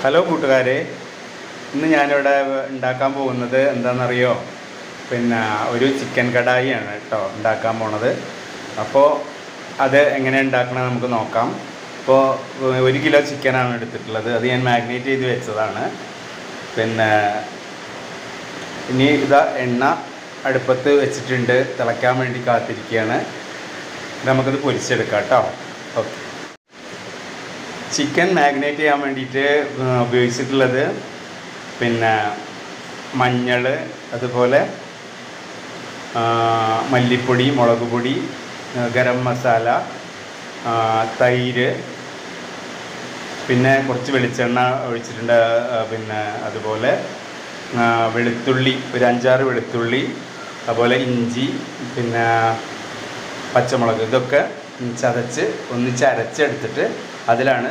Hello കൂട്ടുകാരെ, ഇന്ന് ഞാനിവിടെ ഉണ്ടാക്കാൻ പോകുന്നത് എന്താണെന്നറിയോ? ഒരു ചിക്കൻ കടായിയാണ് കേട്ടോ ഉണ്ടാക്കാൻ പോണത്. അപ്പോൾ അത് എങ്ങനെ ഉണ്ടാക്കണമെന്ന് നമുക്ക് നോക്കാം. ഇപ്പോൾ 1 കിലോ ചിക്കനാണ് എടുത്തിട്ടുള്ളത്. അത് ഞാൻ മാഗ്നേറ്റ് ചെയ്ത് വെച്ചതാണ്. ഇനി ഇതാ എണ്ണ അടുപ്പത്ത് വെച്ചിട്ടുണ്ട്, തിളയ്ക്കാൻ വേണ്ടി കാത്തിരിക്കുകയാണ്. നമുക്കത് പൊരിച്ചെടുക്കാം കേട്ടോ. ഓക്കെ. ചിക്കൻ മാഗ്നേറ്റ് ചെയ്യാൻ വേണ്ടിയിട്ട് ഉപയോഗിച്ചിട്ടുള്ളത് മഞ്ഞൾ, അതുപോലെ മല്ലിപ്പൊടി, മുളക് പൊടി, ഗരം മസാല, തൈര്, പിന്നെ കുറച്ച് വെളിച്ചെണ്ണ ഒഴിച്ചിട്ടുണ്ട്. അതുപോലെ വെളുത്തുള്ളി, ഒരു 5-6 വെളുത്തുള്ളി, അതുപോലെ ഇഞ്ചി, പച്ചമുളക്, ഇതൊക്കെ ചതച്ച് ഒന്നിച്ച് അരച്ചെടുത്തിട്ട് അതിലാണ്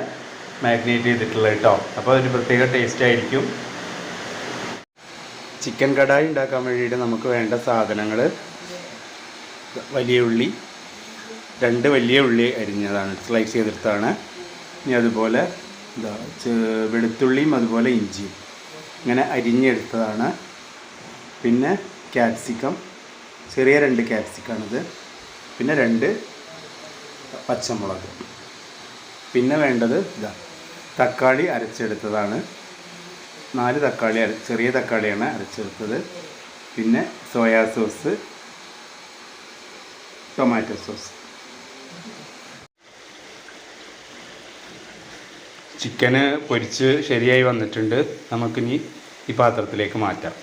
മാഗ്നേറ്റ് ചെയ്തിട്ടുള്ളത് കേട്ടോ. അപ്പോൾ ഒരു പ്രത്യേക ടേസ്റ്റ് ആയിരിക്കും. ചിക്കൻ കടായി ഉണ്ടാക്കാൻ വേണ്ടിയിട്ട് നമുക്ക് വേണ്ട സാധനങ്ങൾ: വലിയ ഉള്ളി, 2 വലിയ ഉള്ളി അരിഞ്ഞതാണ്, സ്ലൈസ് ചെയ്തെടുത്താണ്. ഇനി അതുപോലെ വെളുത്തുള്ളിയും അതുപോലെ ഇഞ്ചിയും ഇങ്ങനെ അരിഞ്ഞെടുത്തതാണ്. പിന്നെ ക്യാപ്സിക്കം, ചെറിയ 2 ക്യാപ്സിക്കാണിത്. പിന്നെ 2 പച്ചമുളക്. പിന്നെ വേണ്ടത് തക്കാളി അരച്ചെടുത്തതാണ്. 4 തക്കാളി, ചെറിയ തക്കാളിയാണ് അരച്ചെടുത്തത്. പിന്നെ സോയാ സോസ്, ടൊമാറ്റോ സോസ്. ചിക്കന് പൊരിച്ച് ശരിയായി വന്നിട്ടുണ്ട്. നമുക്കിനി ഈ പാത്രത്തിലേക്ക് മാറ്റാം.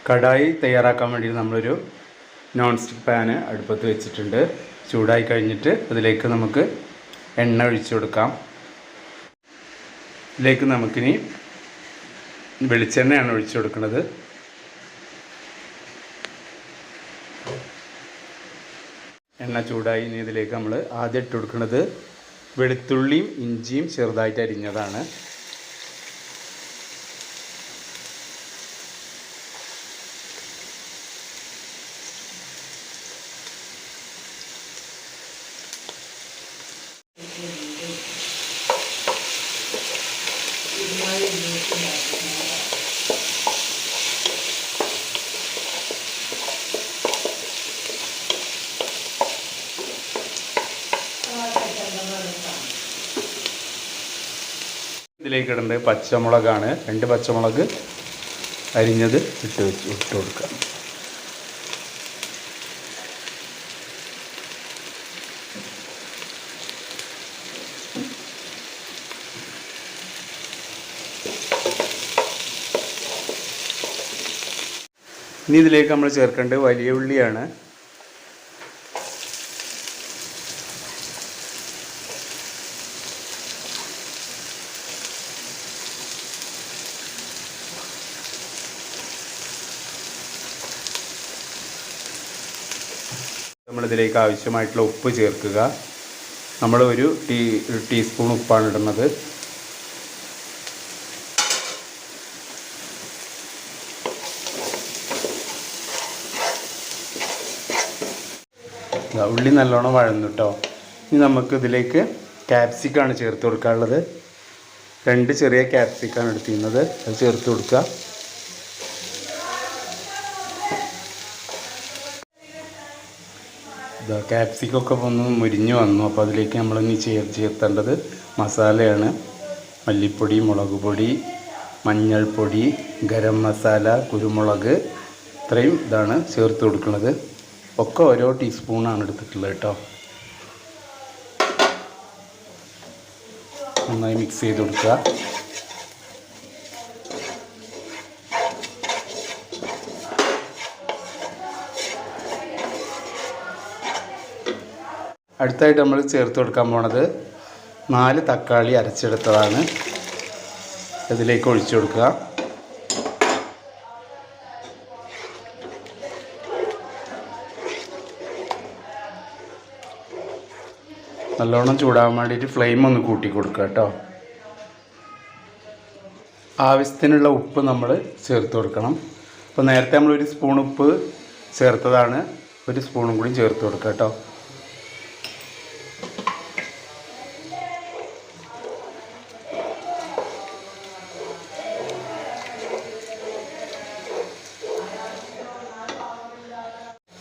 കടായി തയ്യാറാക്കാൻ വേണ്ടി നമ്മളൊരു നോൺ സ്റ്റിക്ക് പാന് അടുപ്പത്ത് വെച്ചിട്ടുണ്ട്. ചൂടായി കഴിഞ്ഞിട്ട് അതിലേക്ക് നമുക്ക് എണ്ണ ഒഴിച്ചു കൊടുക്കാം. ഇതിലേക്ക് നമുക്കിനി വെളിച്ചെണ്ണയാണ് ഒഴിച്ചു കൊടുക്കുന്നത്. എണ്ണ ചൂടായി. ഇനി ഇതിലേക്ക് നമ്മൾ ആദ്യം ഇട്ട് കൊടുക്കുന്നത് വെളുത്തുള്ളിയും ഇഞ്ചിയും ചെറുതായിട്ട് അരിഞ്ഞതാണ്. ഇതിലേക്ക് ഇടേണ്ടത് പച്ചമുളകാണ്. 2 പച്ചമുളക് അരിഞ്ഞത് ഇട്ട് കൊടുക്കുക. ഇനി ഇതിലേക്ക് നമ്മൾ ചേർക്കേണ്ടത് വലിയ ഉള്ളിയാണ്. നമ്മളിതിലേക്ക് ആവശ്യമായിട്ടുള്ള ഉപ്പ് ചേർക്കുക. നമ്മൾ ഒരു ടീസ്പൂൺ ഉപ്പാണ് ഇടുന്നത്. ഉള്ളി നല്ലോണം വഴന്നു കേട്ടോ. ഇനി നമുക്ക് ഇതിലേക്ക് ക്യാപ്സിക്കാണ് ചേർത്ത് കൊടുക്കാനുള്ളത്. 2 ചെറിയ ക്യാപ്സിക്കാണ് എടുത്തിരുന്നത്, അത് ചേർത്ത് കൊടുക്കുക. ക്യാപ്സിക്കൊക്കെ ഒന്ന് മുരിഞ്ഞ് വന്നു. അപ്പോൾ അതിലേക്ക് നമ്മളിനി ചേർത്തേണ്ടത് മസാലയാണ്. മല്ലിപ്പൊടി, മുളക് പൊടി, മഞ്ഞൾപ്പൊടി, ഗരം മസാല, കുരുമുളക്, ഇത്രയും ഇതാണ് ചേർത്ത് കൊടുക്കുന്നത്. ഒക്കെ ഓരോ ടീസ്പൂണാണ് എടുത്തിട്ടുള്ളത് കേട്ടോ. നന്നായി മിക്സ് ചെയ്ത് കൊടുക്കുക. അടുത്തായിട്ട് നമ്മൾ ചേർത്ത് കൊടുക്കാൻ പോണത് 4 തക്കാളി അരച്ചെടുത്തതാണ്. ഇതിലേക്ക് ഒഴിച്ചു കൊടുക്കുക. നല്ലോണം ചൂടാകാൻ വേണ്ടിയിട്ട് ഫ്ലെയിം ഒന്ന് കൂട്ടി കൊടുക്കുക കേട്ടോ. ആവശ്യത്തിനുള്ള ഉപ്പ് നമ്മൾ ചേർത്ത് കൊടുക്കണം. അപ്പോൾ നേരത്തെ നമ്മൾ 1 സ്പൂൺ ഉപ്പ് ചേർത്തതാണ്, 1 സ്പൂണും കൂടി ചേർത്ത് കൊടുക്കുക കേട്ടോ.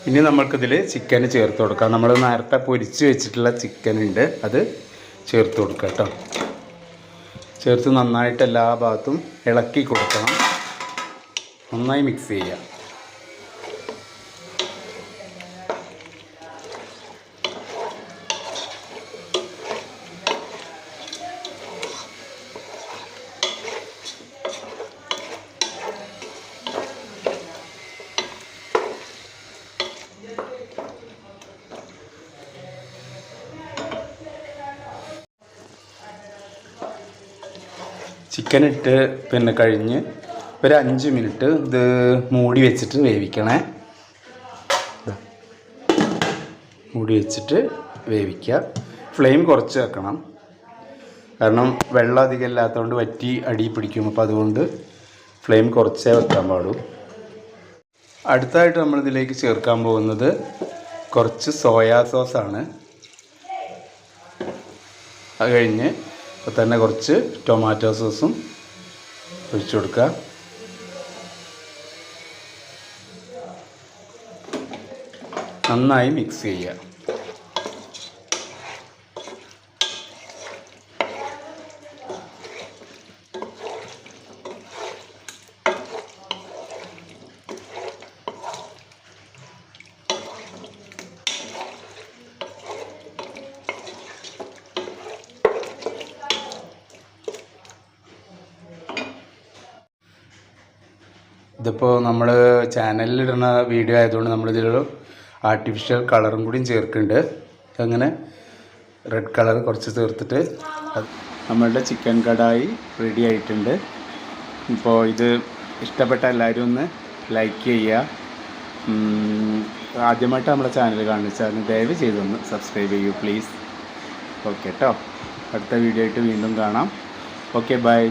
ഇനി നമ്മൾക്കിതിൽ ചിക്കൻ ചേർത്ത് കൊടുക്കാം. നമ്മൾ നേരത്തെ പൊരിച്ച് വെച്ചിട്ടുള്ള ചിക്കൻ ഉണ്ട്, അത് ചേർത്ത് കൊടുക്കാം കേട്ടോ. ചേർത്ത് നന്നായിട്ട് എല്ലാ ഭാഗത്തും ഇളക്കി കൊടുക്കണം. നന്നായി മിക്സ് ചെയ്യുക. ചിക്കൻ ഇട്ട് പിന്നെ കഴിഞ്ഞ് ഒരു 5 മിനിറ്റ് ഇത് മൂടി വെച്ചിട്ട് വേവിക്കണേ. മൂടി വെച്ചിട്ട് വേവിക്കുക. ഫ്ലെയിം കുറച്ച് വെക്കണം, കാരണം വെള്ളം അധികം ഇല്ലാത്തതുകൊണ്ട് വറ്റി അടി പിടിക്കും. അപ്പോൾ അതുകൊണ്ട് ഫ്ലെയിം കുറച്ചേ വെക്കാൻ പാടുള്ളൂ. അടുത്തായിട്ട് നമ്മളിതിലേക്ക് ചേർക്കാൻ പോകുന്നത് കുറച്ച് സോയാ സോസാണ്. അത് കഴിഞ്ഞ് അപ്പോൾ തന്നെ കുറച്ച് ടൊമാറ്റോ സോസും ഒഴിച്ചു കൊടുക്കുക. നന്നായി മിക്സ് ചെയ്യുക. ഇതിപ്പോൾ നമ്മൾ ചാനലിലിടുന്ന വീഡിയോ ആയതുകൊണ്ട് നമ്മളിതിലൊരു ആർട്ടിഫിഷ്യൽ കളറും കൂടിയും ചേർക്കുന്നുണ്ട്. അങ്ങനെ റെഡ് കളർ കുറച്ച് ചേർത്തിട്ട് നമ്മളുടെ ചിക്കൻ കടായി റെഡി ആയിട്ടുണ്ട്. ഇപ്പോൾ ഇത് ഇഷ്ടപ്പെട്ട എല്ലാവരും ഒന്ന് ലൈക്ക് ചെയ്യുക. ആദ്യമായിട്ട് നമ്മളെ ചാനൽ കാണിച്ചാൽ ദയവ് ചെയ്തൊന്ന് സബ്സ്ക്രൈബ് ചെയ്യൂ പ്ലീസ്. ഓക്കെ കേട്ടോ. അടുത്ത വീഡിയോ ആയിട്ട് വീണ്ടും കാണാം. Okay, by.